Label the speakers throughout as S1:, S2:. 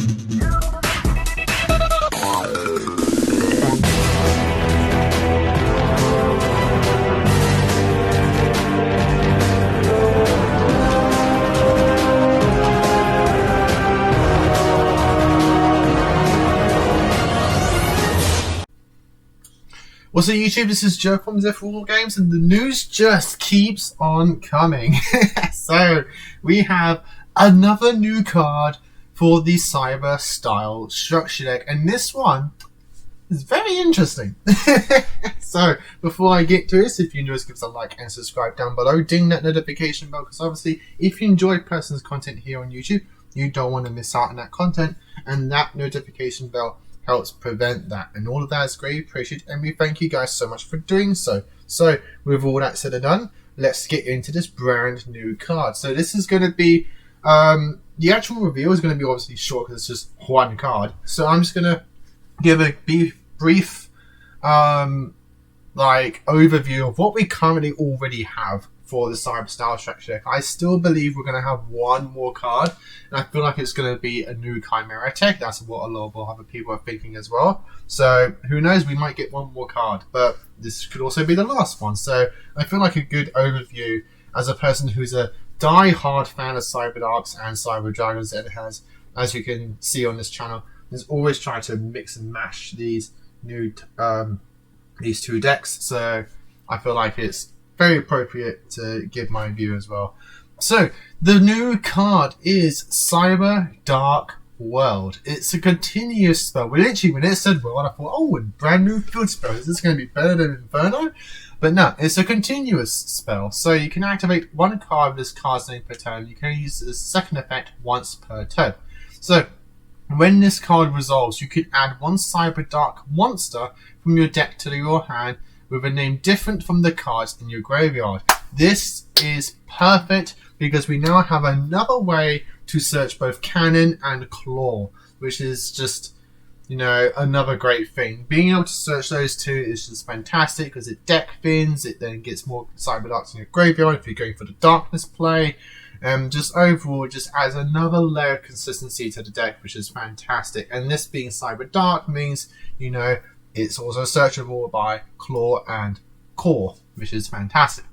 S1: What's up YouTube, this is Joe from All Games, and the news just keeps on coming. So, we have another new card for the Cyber style structure deck, and this one is very interesting. So, before I get to this, if you enjoy this, give us a like and subscribe down below. Ding that notification bell, because obviously, if you enjoy Person's content here on YouTube, you don't want to miss out on that content, and that notification bell helps prevent that, and all of that is greatly appreciated, and we thank you guys so much for doing so. So with all that said and done, let's get into this brand new card. So this is going to be the actual reveal is going to be obviously short because it's just one card, so I'm just going to give a brief like overview of what we currently already have for the Cyber style structure deck. I still believe we're going to have one more card, and I feel like it's going to be a new Chimera tech. That's what a lot of other people are thinking as well. So who knows, we might get one more card, but this could also be the last one. So I feel like a good overview as a person who's a die-hard fan of cyberdarks and cyber dragons, and has, as you can see on this channel, is always trying to mix and mash these new these two decks. So I feel like it's very appropriate to give my view as well. So the new card is Cyberdark World. It's a continuous spell. We literally, when it said world, I thought, oh, a brand new field spell. Is this going to be better than Inferno? But no, it's a continuous spell. So you can activate one card with this card's name per turn. You can use the second effect once per turn. So when this card resolves, you can add one Cyberdark monster from your deck to your hand with a name different from the cards in your graveyard. This is perfect because we now have another way to search both Cannon and Claw, which is just, you know, another great thing. Being able to search those two is just fantastic because it deck thins, it then gets more Cyberdarks in your graveyard if you're going for the Darkness play. Just overall, just adds another layer of consistency to the deck, which is fantastic. And this being Cyberdark means, you know, it's also searchable by Claw and Core, which is fantastic.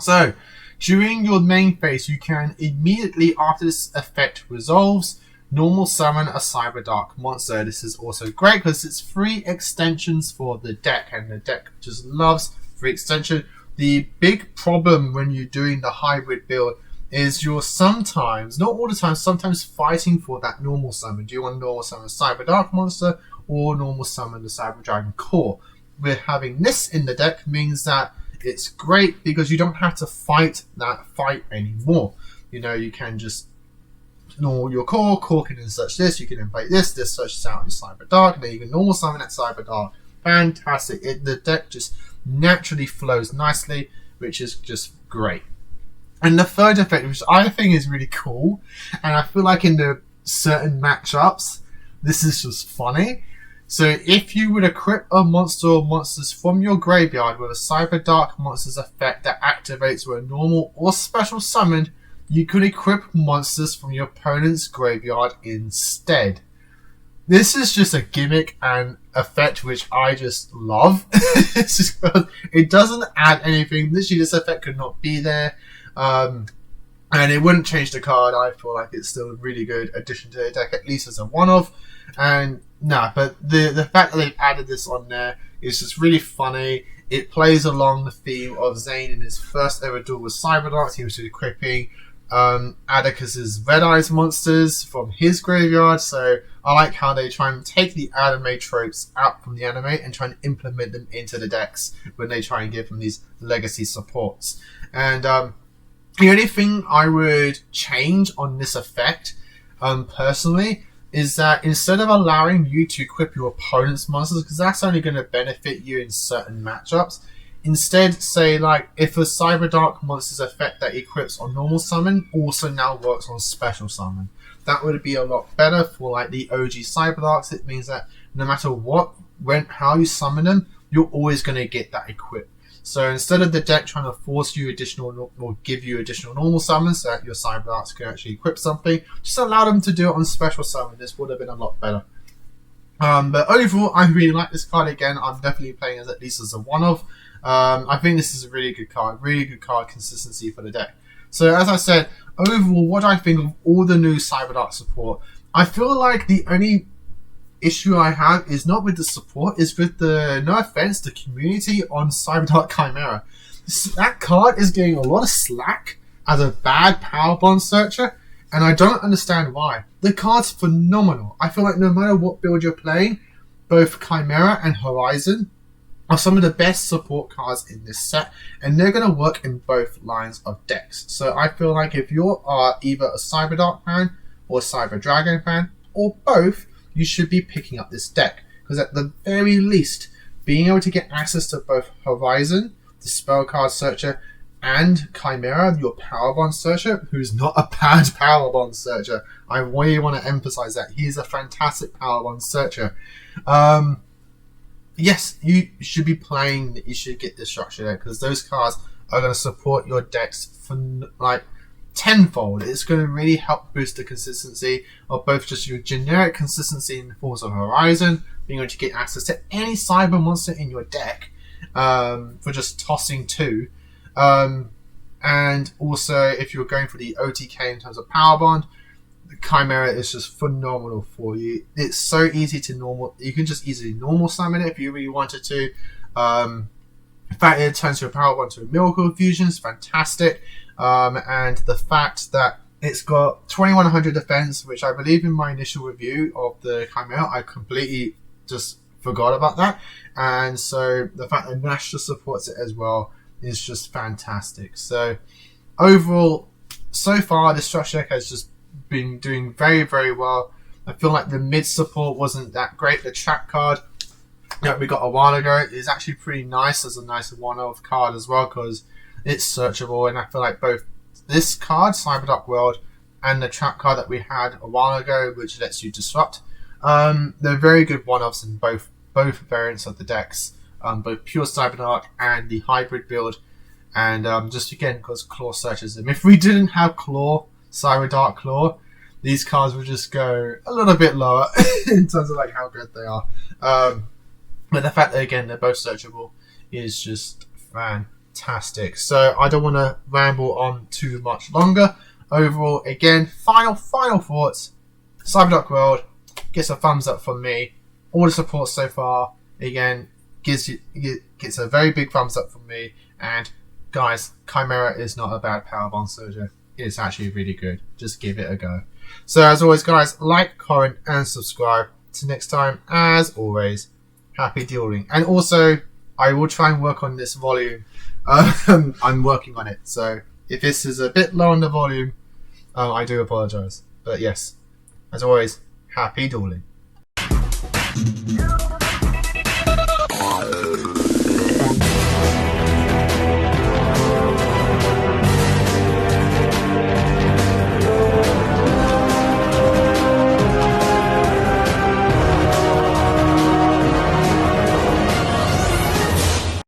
S1: So, during your main phase, you can immediately, after this effect resolves, normal summon a Cyberdark monster. This is also great because it's free extensions for the deck, and the deck just loves free extension. The big problem when you're doing the hybrid build is you're sometimes, not all the time, sometimes fighting for that normal summon. Do you want to normal summon a Cyberdark monster or normal summon the Cyber Dragon Core? With having this in the deck means that it's great because you don't have to fight that fight anymore. You know, you can just normal your Core can then search this, you can then play this searches out your Cyberdark, and then you can normal summon that Cyberdark. Fantastic. The deck just naturally flows nicely, which is just great. And the third effect, which I think is really cool, and I feel like in the certain matchups, this is just funny. So if you would equip a monster or monsters from your graveyard with a Cyberdark monster's effect that activates with a normal or special summon, you could equip monsters from your opponent's graveyard instead. This is just a gimmick and effect which I just love. It's just, it doesn't add anything. Literally, this effect could not be there. And it wouldn't change the card. I feel like it's still a really good addition to the deck, at least as a one-off. And no, but the fact that they've added this on there is just really funny. It plays along the theme of Zane in his first ever duel with Cyberdarks. He was equipping Atticus's Red Eyes monsters from his graveyard. So I like how they try and take the anime tropes out from the anime and try and implement them into the decks when they try and give them these legacy supports. And the only thing I would change on this effect, personally, is that instead of allowing you to equip your opponent's monsters, because that's only going to benefit you in certain matchups, instead say like if a Cyberdark monster's effect that equips on normal summon also now works on special summon. That would be a lot better for like the OG Cyberdarks. It means that no matter what, how you summon them, you're always going to get that equip. So instead of the deck trying to force you additional or give you additional normal summons so that your cyberdarks can actually equip something, just allow them to do it on special summon. This would have been a lot better. But overall, I really like this card. Again, I'm definitely playing as at least as a one-of. I think this is a really good card consistency for the deck. So as I said, overall, what I think of all the new cyberdark support, I feel like the only issue I have is not with the support, is with the, no offense, the community on cyberdark Chimera. That card is getting a lot of slack as a bad power bond searcher, and I don't understand why. The card's phenomenal. I feel like no matter what build you're playing, both Chimera and Horizon are some of the best support cards in this set, and they're going to work in both lines of decks. So I feel like if you are either a Cyberdark fan or a Cyber Dragon fan, or both, you should be picking up this deck. Because at the very least, being able to get access to both Horizon, the spell card searcher, and Chimera, your power bond searcher, who's not a bad power bond searcher. I really want to emphasize that. He's a fantastic power bond searcher. Yes, you should be playing, you should get the structure there, because those cards are going to support your decks for like tenfold. It's going to really help boost the consistency of both just your generic consistency in the forms of Horizon, being able to get access to any cyber monster in your deck for just tossing 2. And also, if you're going for the OTK in terms of power bond, the Chimera is just phenomenal for you. It's so easy to normal. You can just easily normal summon it if you really wanted to. The fact it turns your power bond to a miracle fusion is fantastic. And the fact that it's got 2100 defense, which I believe in my initial review of the Chimera, I completely just forgot about that. And so the fact that Nash just supports it as well is just fantastic. So overall, so far the structure deck has just been doing very, very well. I feel like the mid support wasn't that great. The trap card that we got a while ago is actually pretty nice as a nice one-off card as well, because it's searchable, and I feel like both this card, Cyberdark World, and the trap card that we had a while ago, which lets you disrupt, they're very good one-offs in both variants of the decks, both pure Cyberdark and the hybrid build. And just again, because Claw searches them. If we didn't have Claw, Cyberdark Claw, these cards would just go a little bit lower in terms of like how good they are. But the fact that again they're both searchable is just fantastic. So I don't want to ramble on too much longer. Overall, again, final thoughts. Cyberdark World gets a thumbs up from me. All the support so far, again, gets a very big thumbs up from me. And guys, Chimera is not a bad power bond searcher. It's actually really good. Just give it a go. So as always, guys, like, comment, and subscribe. Till next time, as always, happy dueling. And also, I will try and work on this volume. I'm working on it. So if this is a bit low on the volume, I do apologise. But yes, as always, happy dueling.